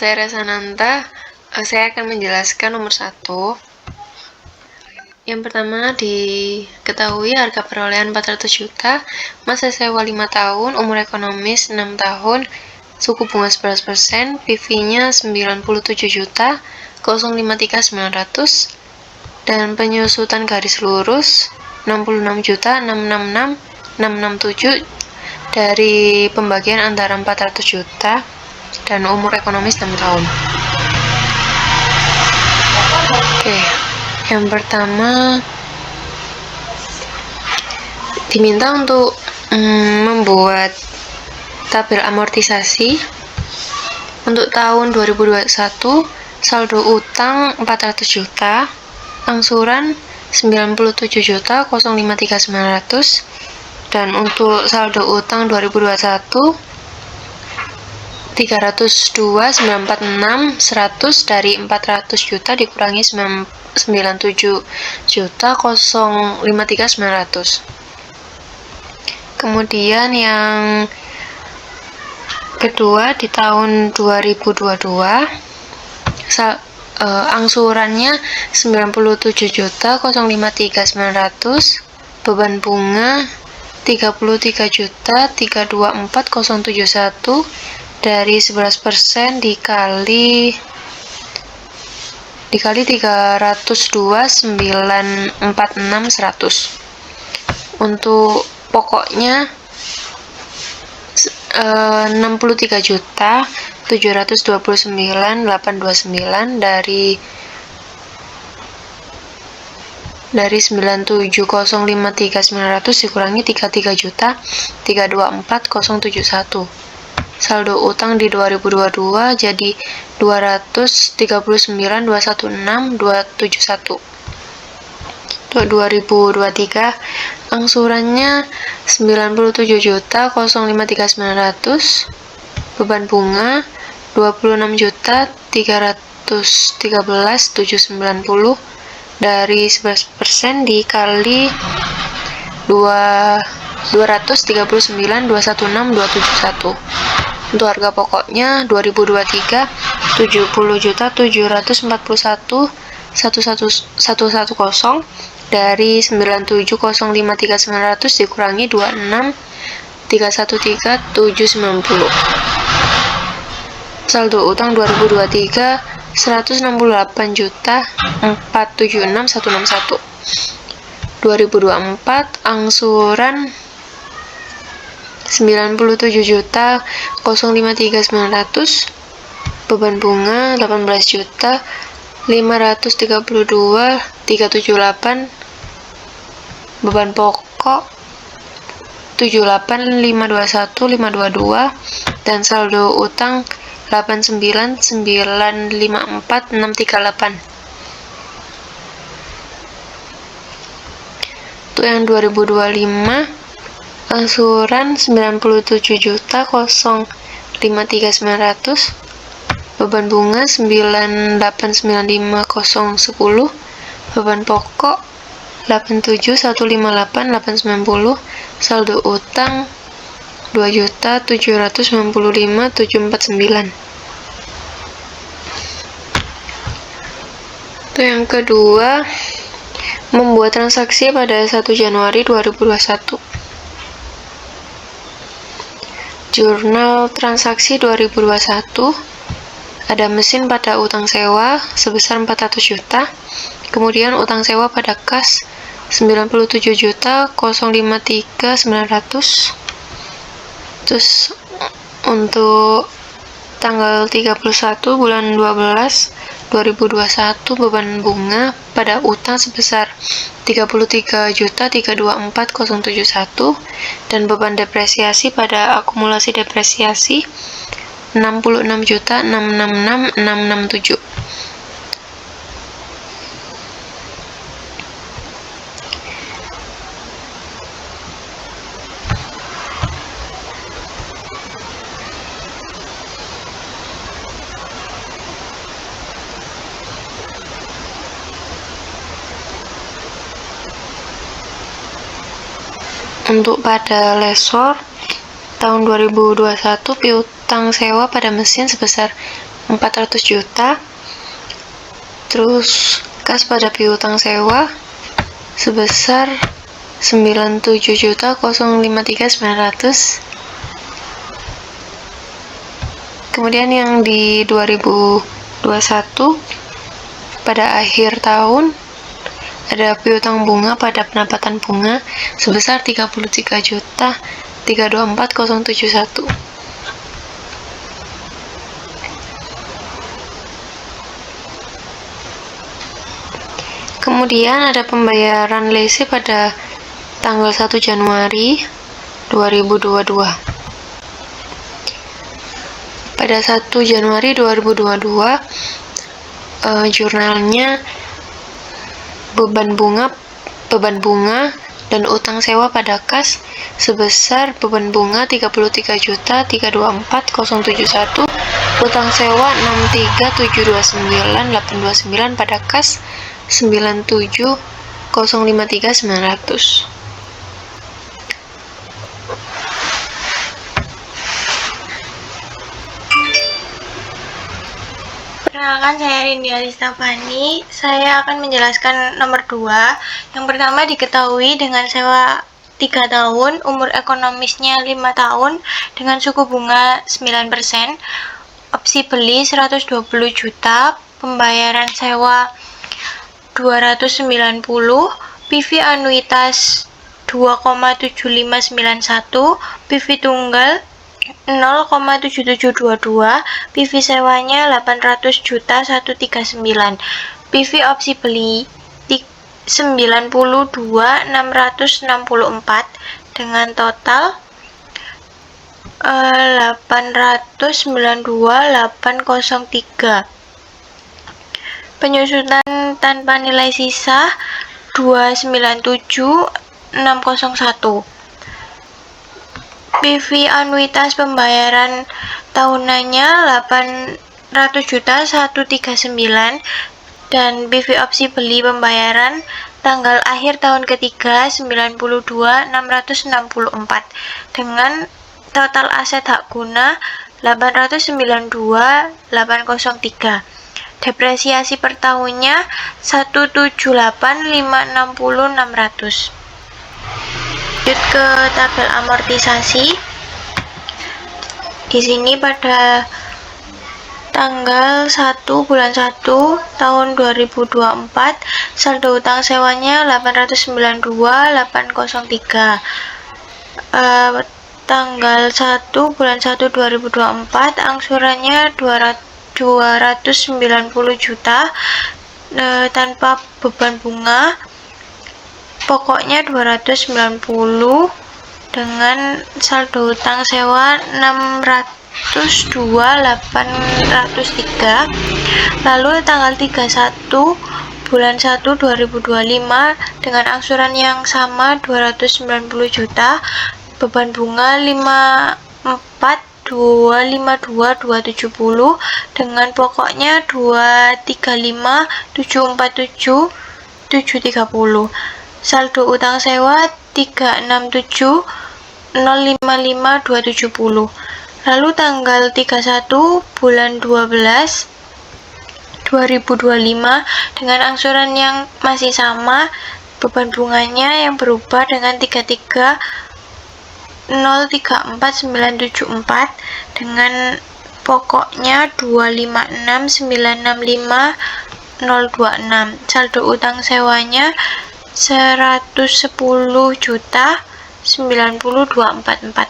saya Resananta. Saya akan menjelaskan nomor 1. Yang pertama, diketahui harga perolehan 400 juta, masa sewa 5 tahun, umur ekonomis 6 tahun, suku bunga 11%, PV-nya 97 juta, 053900, dan penyusutan garis lurus 66 juta 666 667 dari pembagian antara 400 juta dan umur ekonomis 6 tahun. Oke, yang pertama diminta untuk membuat tabel amortisasi untuk tahun 2021. Saldo utang 400 juta, angsuran 97 juta 053900, dan untuk saldo utang 2021 302.946.100 dari 400 juta dikurangi 97 juta 053900. Kemudian yang kedua, di tahun 2022 angsurannya 97 juta 053900, beban bunga 33 juta 324.071 dari 11% dikali 302.946.100. Untuk pokoknya 63 juta 729.829 dari 97.053.900 dikurangi 33 juta 324.071. Saldo utang di 2022 jadi 239.216.271. Untuk 2023 angsurannya 97 juta 053900, beban bunga 26 juta 313.790 dari 11% dikali 239.216.271. Untuk harga pokoknya 2023 70 juta 741.110 dari 97.053.900 dikurangi 26.313.790. Saldo utang 2023 168 juta 476.161. 2024 angsuran 97 juta 053900, beban bunga 18 juta 532.378, beban pokok 78.521.522, dan saldo utang 89.954.638. Untuk yang 2025 angsuran 97 juta 053900, beban bunga 9895010, beban pokok 87.158.890, saldo utang 2.795.749. Itu yang kedua, membuat transaksi pada 1 Januari 2021. Jurnal transaksi 2021, ada mesin pada utang sewa sebesar 400 juta, kemudian utang sewa pada kas 97 juta 053900. Terus untuk tanggal 31 bulan 12 2021 beban bunga pada utang sebesar 33 juta 324.071 dan beban depresiasi pada akumulasi depresiasi 66 juta 666.667. Untuk pada lessor tahun 2021 piutang sewa pada mesin sebesar 400 juta. Terus kas pada piutang sewa sebesar 97.053.900. Kemudian yang di 2021 pada akhir tahun ada piutang bunga pada pendapatan bunga sebesar 33.324.071. Kemudian ada pembayaran lese pada tanggal 1 Januari 2022. Pada 1 Januari 2022, jurnalnya beban bunga dan utang sewa pada kas sebesar beban bunga 33.324.071, utang sewa 63.729.829 pada kas 97.053.900. Perkenalkan, saya Rindy Aristafani. Saya akan menjelaskan nomor 2. Yang pertama, diketahui dengan sewa 3 tahun, umur ekonomisnya 5 tahun, dengan suku bunga 9%, opsi beli 120 juta, pembayaran sewa 290, PV anuitas 2,7591, PV tunggal 0,7722, PV sewanya 800 juta 139, PV opsi beli 92.664 dengan total 892.803. Penyusunan tanpa nilai sisa 297.601. PV anuitas pembayaran tahunannya 800 juta 139 dan PV opsi beli pembayaran tanggal akhir tahun ketiga 92.664 dengan total aset hak guna 892.803. Depresiasi per tahunnya 178.560.600. Lanjut ke tabel amortisasi. Di sini pada tanggal 1 bulan 1 tahun 2024 saldo utang sewanya 892.803. Tanggal 1 bulan 1 2024 angsurannya 290 juta tanpa beban bunga. Pokoknya 290 dengan saldo utang sewa 602.803. Lalu tanggal 31 bulan 1 2025 dengan angsuran yang sama 290 juta, beban bunga 54.252.270 dengan pokoknya 235.747.730. Saldo utang sewa 367.055.270. Lalu tanggal 31 bulan 12 2025 dengan angsuran yang masih sama, beban bunganya yang berubah dengan 33.034.974 dengan pokoknya 256.965.026. Saldo utang sewanya 110.090.244.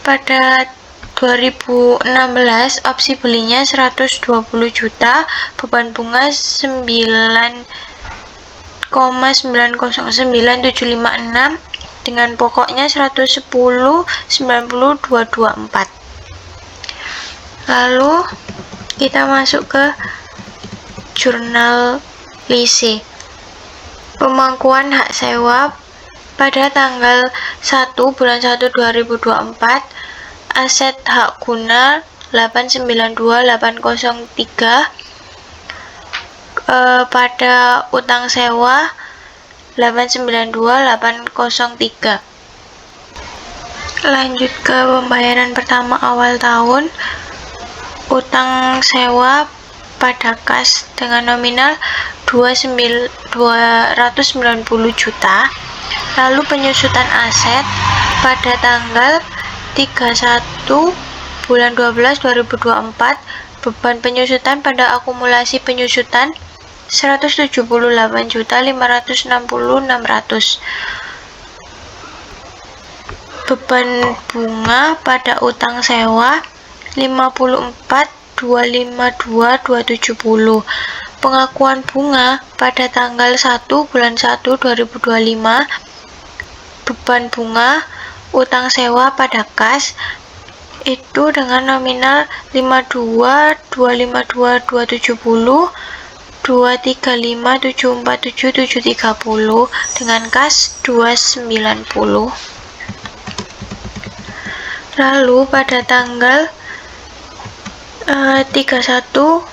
Pada 2016 opsi belinya 120 juta, beban bunga 9,909756 dengan pokoknya 110.90224. Lalu kita masuk ke jurnal lise. Pemangkuan hak sewa pada tanggal 1 bulan 1 2024, aset hak guna 892.803, pada utang sewa 892.803. Lanjut ke pembayaran pertama awal tahun. utang sewa pada kas dengan nominal 290 juta. Lalu penyusutan aset pada tanggal 31 bulan 12 2024, beban penyusutan pada akumulasi penyusutan 178.560.600. Beban bunga pada utang sewa 54.252.270. Pengakuan bunga pada tanggal 1 bulan 1 2025. Beban bunga utang sewa pada kas itu dengan nominal 52.252.270, 235.747.730 dengan kas 290. Lalu pada tanggal 31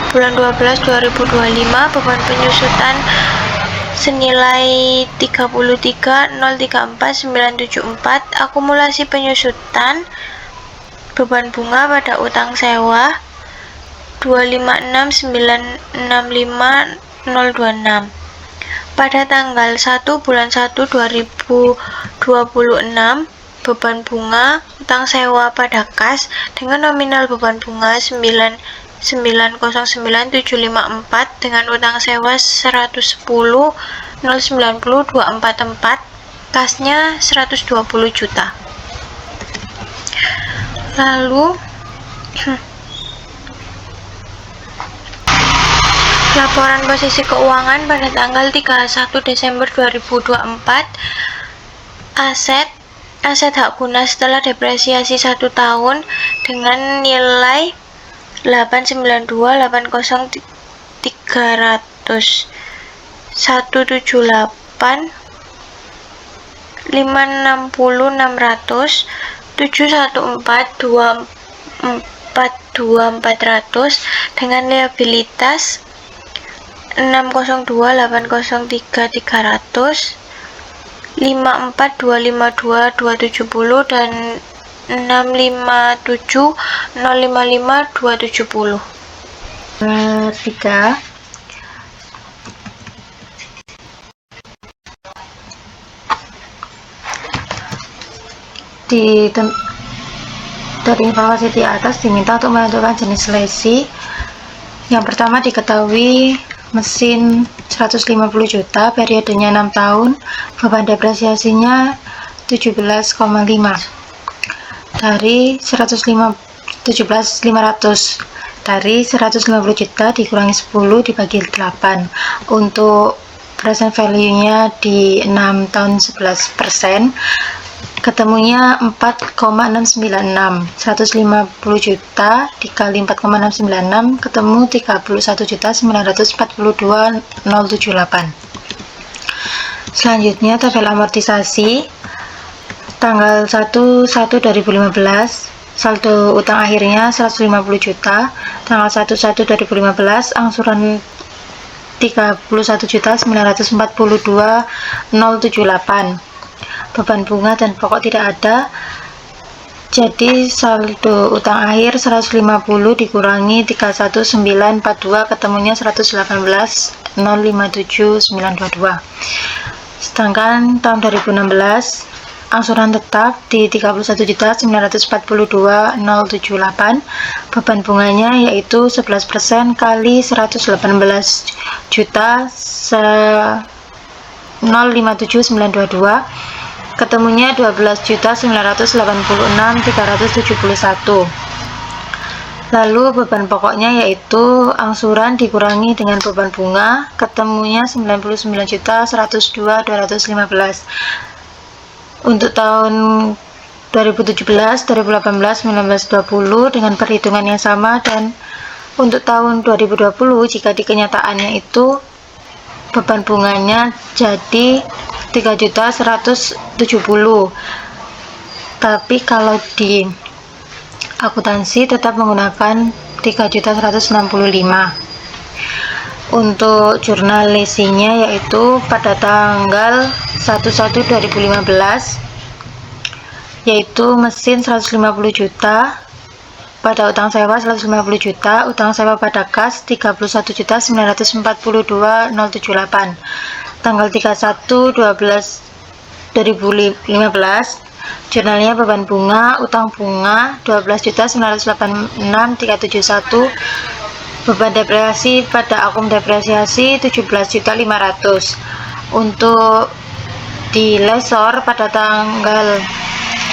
bulan 12 2025, beban penyusutan senilai 33.034.974. Akumulasi penyusutan beban bunga pada utang sewa 256.965.026. Pada tanggal 1 bulan 1 2026, beban bunga utang sewa pada kas dengan nominal beban bunga 909.754 dengan utang sewa 110.090.244, kasnya 120 juta. Lalu laporan posisi keuangan pada tanggal 31 Desember 2024. Aset hak guna setelah depresiasi 1 tahun dengan nilai 892.803.300, 178.560.600, 714.242.400 dengan liabilitas 602.803.300, 54.252.270 dan 657.055.270. 3. Dari informasi di atas diminta untuk menentukan jenis lesi. Yang pertama diketahui mesin 150 juta, periodenya 6 tahun, beban depresiasinya 17,5 dari 17.500 dari 150 juta dikurangi 10 dibagi 8. Untuk present value-nya di 6 tahun 11%, ketemunya 4,696. 150 juta dikali 4,696 ketemu 31.942.078. Selanjutnya tabel amortisasi tanggal 1/1/2015, saldo utang akhirnya 150 juta. Tanggal 1/1/2015, angsuran 31.942.078. Beban bunga dan pokok tidak ada, jadi saldo utang akhir 150 dikurangi 31942 ketemunya 118.057.922. Sedangkan tahun 2016 angsuran tetap di 31.942.078, beban bunganya yaitu 11% kali 118 juta 057.922 ketemunya 12.986.371. Lalu beban pokoknya yaitu angsuran dikurangi dengan beban bunga ketemunya 99.102.215. Untuk tahun 2017, 2018, 19, 20 dengan perhitungan yang sama, dan untuk tahun 2020 jika di kenyataannya itu beban bunganya jadi 3.170.000, tapi kalau di akuntansi tetap menggunakan 3.165.000. Untuk jurnal lesinya yaitu pada tanggal 1/1/2015 yaitu mesin 150 juta, pada utang sewa 150 juta, utang sewa pada kas 31.942.078. Tanggal 31/12/2015, jurnalnya beban bunga, utang bunga 12.986.371, beban depresiasi pada akum depresiasi 17.500.000. Untuk di lesor pada tanggal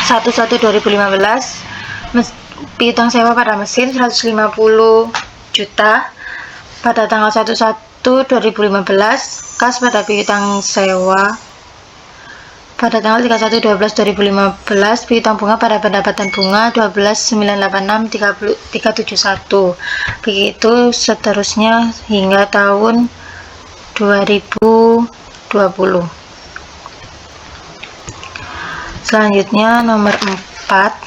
1/1/2015, piutang sewa pada mesin 150 juta, pada tanggal 1/1/2015 kas pada piutang sewa, pada tanggal 31/12/2015 piutang bunga pada pendapatan bunga 12.986.371. Begitu seterusnya hingga tahun 2020. Selanjutnya nomor 4,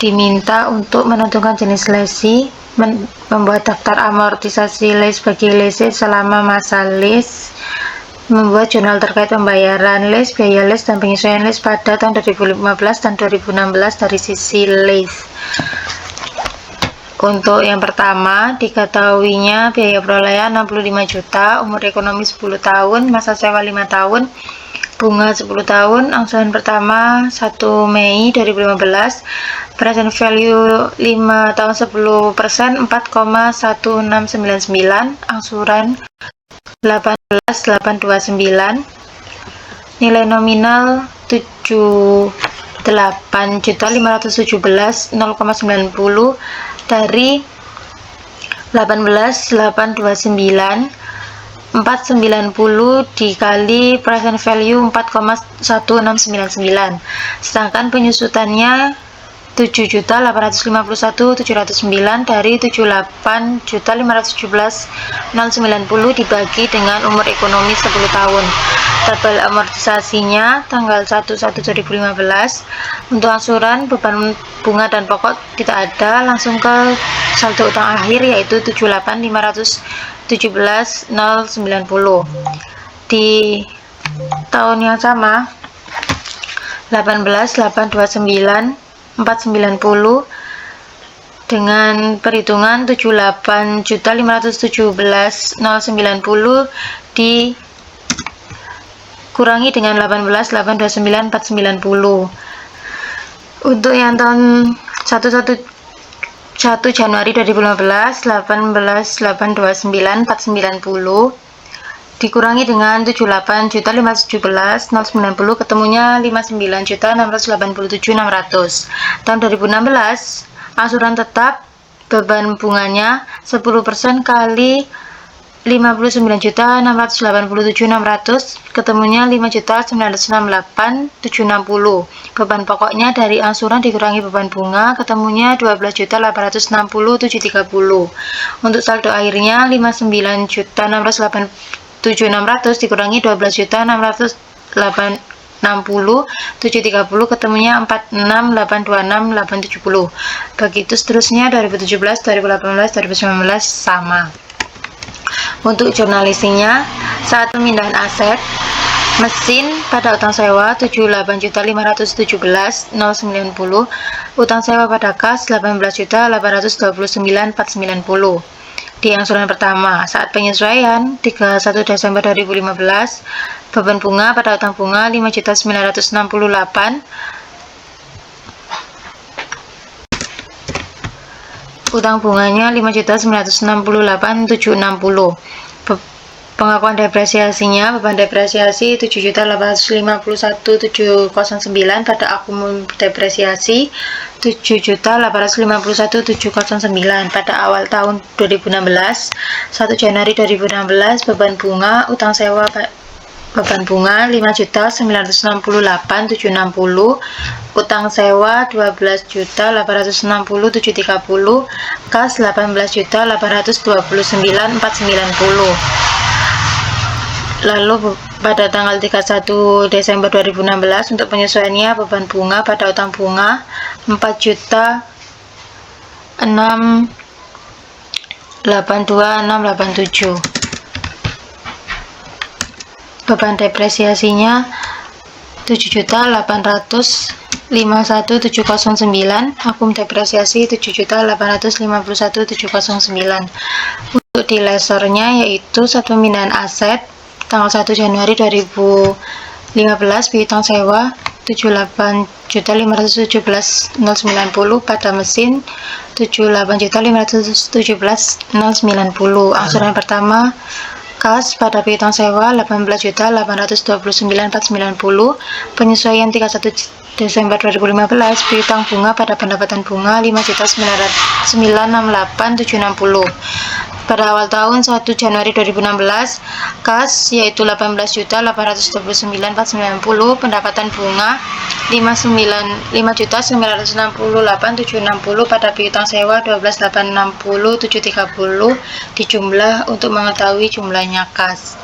diminta untuk menentukan jenis lesi, membuat daftar amortisasi les bagi lese selama masa les, membuat jurnal terkait pembayaran les, biaya les, dan penyesuaian les pada tahun 2015 dan 2016 dari sisi les. Untuk yang pertama, diketahuinya biaya perolehan 65 juta, umur ekonomi 10 tahun, masa sewa 5 tahun, bunga 10 tahun, angsuran pertama 1 Mei 2015, present value 5 tahun 10%, 4,1699, angsuran 18.829, nilai nominal 78.517.090 dari 18.829, 490 dikali present value 4,1699, sedangkan penyusutannya 7.851.709 dari 78.517.090 dibagi dengan umur ekonomi 10 tahun. Tabel amortisasinya tanggal 1/1/2015. Untuk angsuran, beban bunga dan pokok tidak ada, langsung ke saldo utang akhir yaitu 78.517.090. Di tahun yang sama 18.829.490 dengan perhitungan 78.517.090 dikurangi dengan 18.829.490. Untuk yang tahun 1 Januari 2015 18.829.490 dikurangi dengan 78.517.090 ketemunya 59.687.600. Tahun 2016 angsuran tetap beban bunganya 10% kali 59.687.600 ketemunya 5.968.760. Beban pokoknya dari angsuran dikurangi beban bunga ketemunya 12.860.730. Untuk saldo akhirnya 59.687.600 dikurangi 12.660.730 ketemunya 46.826.870. Begitu seterusnya 2017, 2018, 2019 sama. Untuk jurnalisinya, saat pemindahan aset mesin pada utang sewa 78.517.090, utang sewa pada kas 18.829.490. Di angsuran pertama, saat penyesuaian 31 Desember 2015, beban bunga pada utang bunga 5.968, utang bunganya 5.968.760. Pengakuan depresiasinya, beban depresiasi 7.851.709 pada akum depresiasi 7.851.709 pada awal tahun 2016. 1 Januari 2016 beban bunga utang sewa beban bunga 5.968.760, utang sewa 12.860.730, kas 18.829.490. Lalu pada tanggal 31 Desember 2016 untuk penyesuaiannya beban bunga pada utang bunga 4.682.687. Beban depresiasinya 7.851.709. Akum depresiasi 7.851.709. Untuk di lesornya yaitu saat pemindahan aset tanggal 1 Januari 2015 piutang sewa 78.517.090 pada mesin 78.517.090. Angsuran pertama kas pada piutang sewa 18.829.490. Penyesuaian 31 Desember 2015 piutang bunga pada pendapatan bunga 5.968.760. Pada awal tahun 1 Januari 2016 kas yaitu 18.829.490, pendapatan bunga 5.968.760 pada piutang sewa 12.860.730 dijumlah untuk mengetahui jumlahnya kas.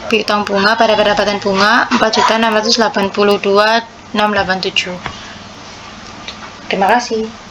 Piutang bunga pada pendapatan bunga 4.682.687. Terima kasih.